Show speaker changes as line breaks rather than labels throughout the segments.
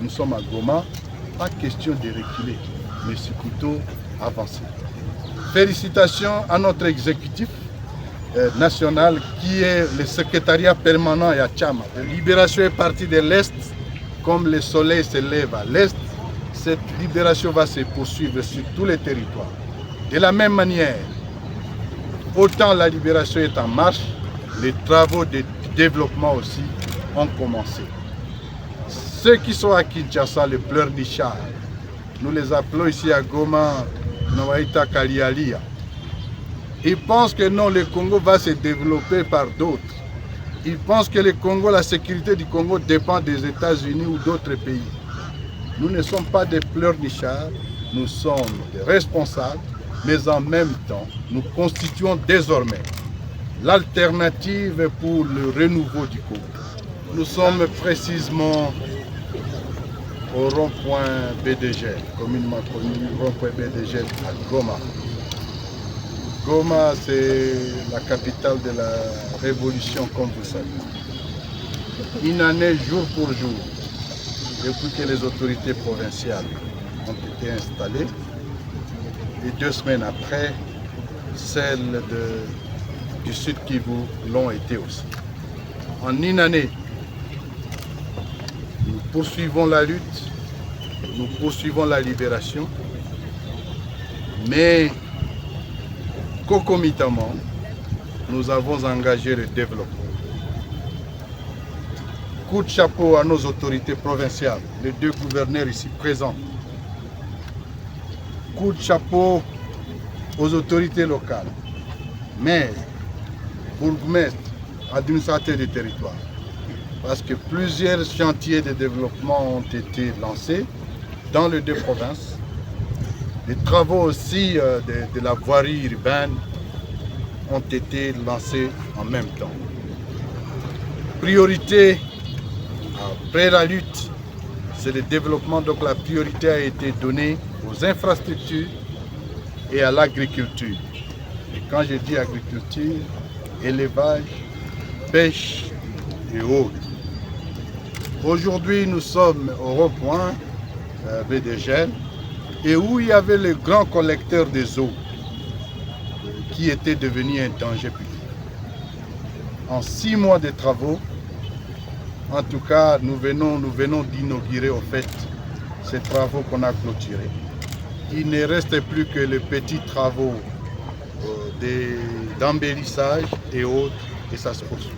nous sommes à Goma, pas question de reculer, mais c'est plutôt avancer. Félicitations à notre exécutif national qui est le secrétariat permanent à Tchama. La libération est partie de l'Est, comme le soleil se lève à l'Est. Cette libération va se poursuivre sur tous les territoires. De la même manière, autant la libération est en marche, les travaux de développement aussi ont commencé. Ceux qui sont à Kinshasa, les pleurnichards, nous les appelons ici à Goma, Nawaïta Kalialia. Ils pensent que non, le Congo va se développer par d'autres. Ils pensent que le Congo, la sécurité du Congo dépend des États-Unis ou d'autres pays. Nous ne sommes pas des pleurnichards, nous sommes des responsables, mais en même temps, nous constituons désormais l'alternative pour le renouveau du Congo. Nous sommes précisément au rond-point BDG, communément connu rond-point BDG à Goma. Goma, c'est la capitale de la révolution, comme vous savez. Une année, jour pour jour, depuis que les autorités provinciales ont été installées, et 2 semaines après, celles du Sud Kivu l'ont été aussi. En une année, nous poursuivons la lutte, nous poursuivons la libération, mais concomitamment, nous avons engagé le développement. Coup de chapeau à nos autorités provinciales, les 2 gouverneurs ici présents. Coup de chapeau aux autorités locales, maires, bourgmestres, administrateurs des territoires. Parce que plusieurs chantiers de développement ont été lancés dans les 2 provinces. Les travaux aussi de la voirie urbaine ont été lancés en même temps. Priorité, après la lutte, c'est le développement. Donc la priorité a été donnée aux infrastructures et à l'agriculture. Et quand je dis agriculture, élevage, pêche et autres. Aujourd'hui, nous sommes au rond-point BDG, et où il y avait le grand collecteur des eaux qui était devenu un danger public. En 6 mois de travaux, en tout cas, nous venons d'inaugurer au fait ces travaux qu'on a clôturés. Il ne reste plus que les petits travaux d'embellissage et autres, et ça se poursuit.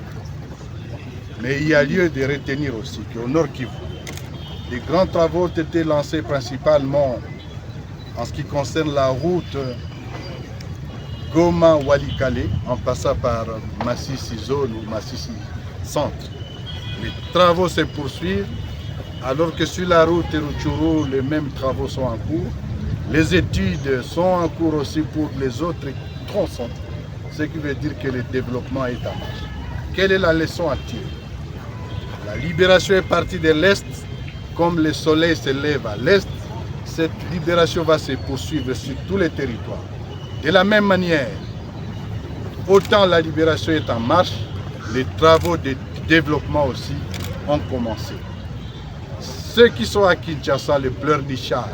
Mais il y a lieu de retenir aussi qu'au Nord Kivu, les grands travaux ont été lancés principalement en ce qui concerne la route Goma-Walikale, en passant par Massissi Zone ou Massissi Centre. Les travaux se poursuivent, alors que sur la route Rutshuru, les mêmes travaux sont en cours. Les études sont en cours aussi pour les autres tronçons, ce qui veut dire que le développement est en marche. Quelle est la leçon à tirer? La libération est partie de l'Est, comme le soleil se lève à l'Est. Cette libération va se poursuivre sur tous les territoires. De la même manière, autant la libération est en marche, les travaux de développement aussi ont commencé. Ceux qui sont à Kinshasa, les pleurnichards,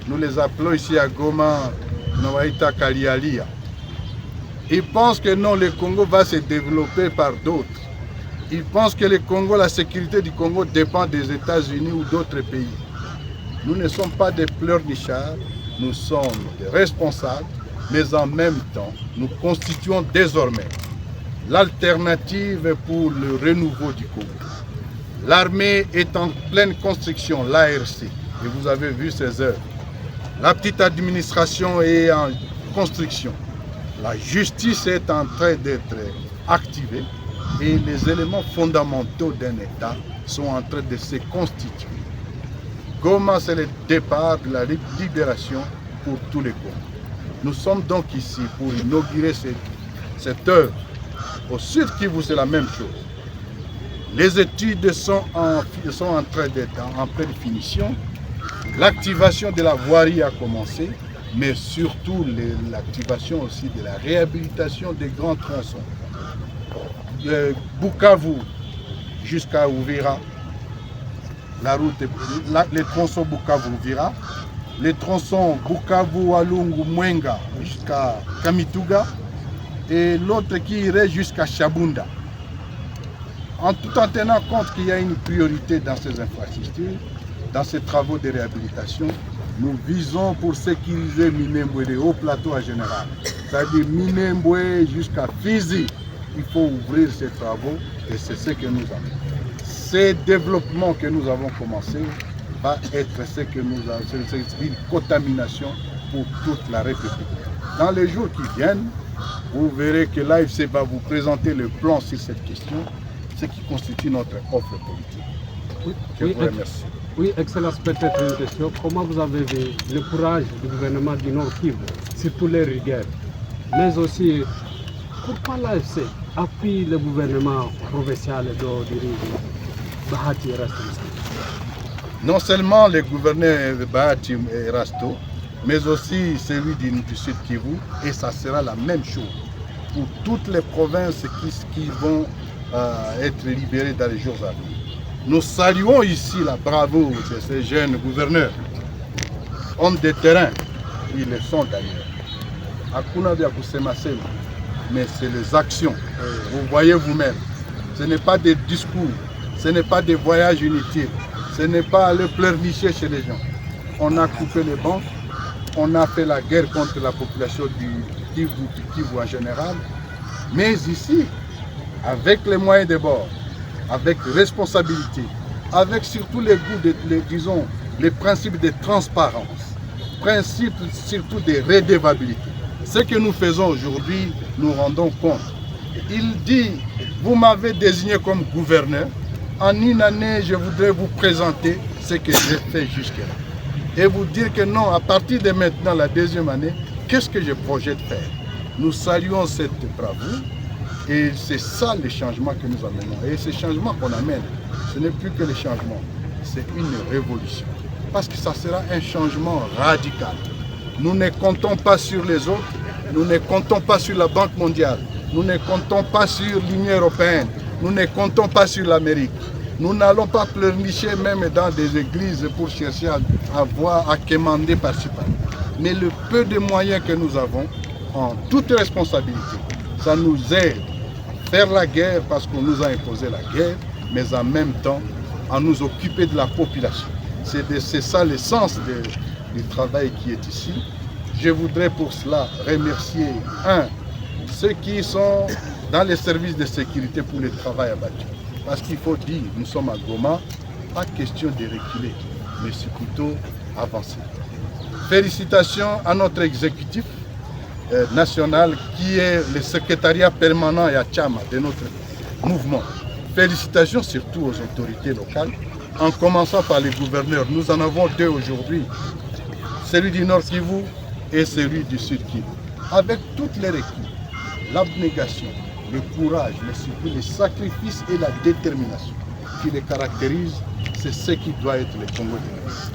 nous les appelons ici à Goma, Nawaïta Kalialia. Ils pensent que non, le Congo va se développer par d'autres. Ils pensent que le Congo, la sécurité du Congo dépend des États-Unis ou d'autres pays. Nous ne sommes pas des pleurnichards, nous sommes des responsables, mais en même temps, nous constituons désormais l'alternative pour le renouveau du Congo. L'armée est en pleine construction, l'ARC, et vous avez vu ses œuvres. La petite administration est en construction. La justice est en train d'être activée et les éléments fondamentaux d'un État sont en train de se constituer. Goma, c'est le départ de la libération pour tous les Congos. Nous sommes donc ici pour inaugurer cette œuvre. Au Sud Kivu, c'est la même chose. Les études sont en train d'être en pleine finition. L'activation de la voirie a commencé, mais surtout l'activation aussi de la réhabilitation des grands tronçons. De Bukavu jusqu'à Uvira, la route, les tronçons Bukavu-Vira, les tronçons Bukavu-Walungu-Mwenga jusqu'à Kamituga et l'autre qui irait jusqu'à Chabunda. Tout en tenant compte qu'il y a une priorité dans ces infrastructures, dans ces travaux de réhabilitation, nous visons pour sécuriser Minembwe, les hauts plateaux en général. C'est-à-dire Minembwe jusqu'à Fizi. Il faut ouvrir ces travaux et c'est ce que nous avons. Ces développements que nous avons commencés va être ce que nous avons, c'est une contamination pour toute la République. Dans les jours qui viennent, vous verrez que l'AFC va vous présenter le plan sur cette question, ce qui constitue notre offre politique. Je vous remercie.
Oui, Excellence, peut-être une question. Comment vous avez vu le courage du gouvernement du Nord Kivu, surtout les rigueurs, mais aussi pourquoi l'AFC appuie le gouvernement provincial de Bahati et Rasto?
Non seulement le gouverneur de Bahati et Rasto, mais aussi celui du Sud Kivu, et ça sera la même chose pour toutes les provinces qui vont être libérées dans les jours à venir. Nous saluons ici la bravoure de ces jeunes gouverneurs, hommes de terrain, ils le sont d'ailleurs. Hakuna vya kusema sema, mais c'est les actions. Vous voyez vous-même, ce n'est pas des discours, ce n'est pas des voyages inutiles, ce n'est pas aller pleurnicher chez les gens. On a coupé les banques, on a fait la guerre contre la population du Kivu en général, mais ici, avec les moyens de bord, avec responsabilité, avec surtout les goûts, disons, les principes de transparence, principes surtout de redevabilité. Ce que nous faisons aujourd'hui, nous rendons compte. Il dit, vous m'avez désigné comme gouverneur, en une année, je voudrais vous présenter ce que j'ai fait jusque-là. Et vous dire que non, à partir de maintenant, la deuxième année, qu'est-ce que je projette de faire? Nous saluons cette bravoure. Et c'est ça le changement que nous amenons. Et ce changement qu'on amène, ce n'est plus que le changement, c'est une révolution. Parce que ça sera un changement radical. Nous ne comptons pas sur les autres, nous ne comptons pas sur la Banque mondiale, nous ne comptons pas sur l'Union européenne, nous ne comptons pas sur l'Amérique. Nous n'allons pas pleurnicher même dans des églises pour chercher à quémander par-ci par-là. Mais le peu de moyens que nous avons, en toute responsabilité, ça nous aide à faire la guerre parce qu'on nous a imposé la guerre, mais en même temps à nous occuper de la population. C'est ça le sens du travail qui est ici. Je voudrais pour cela remercier, ceux qui sont dans les services de sécurité pour le travail abattu. Parce qu'il faut dire, nous sommes à Goma, pas question de reculer, mais c'est plutôt avancer. Félicitations à notre exécutif national qui est le secrétariat permanent et à Tchama de notre mouvement. Félicitations surtout aux autorités locales, en commençant par les gouverneurs. Nous en avons deux aujourd'hui, celui du Nord Kivu et celui du Sud Kivu. Avec toutes les recul, l'abnégation, le courage, mais surtout le sacrifice et la détermination qui les caractérisent, c'est ce qui doit être le Congo de l'Est.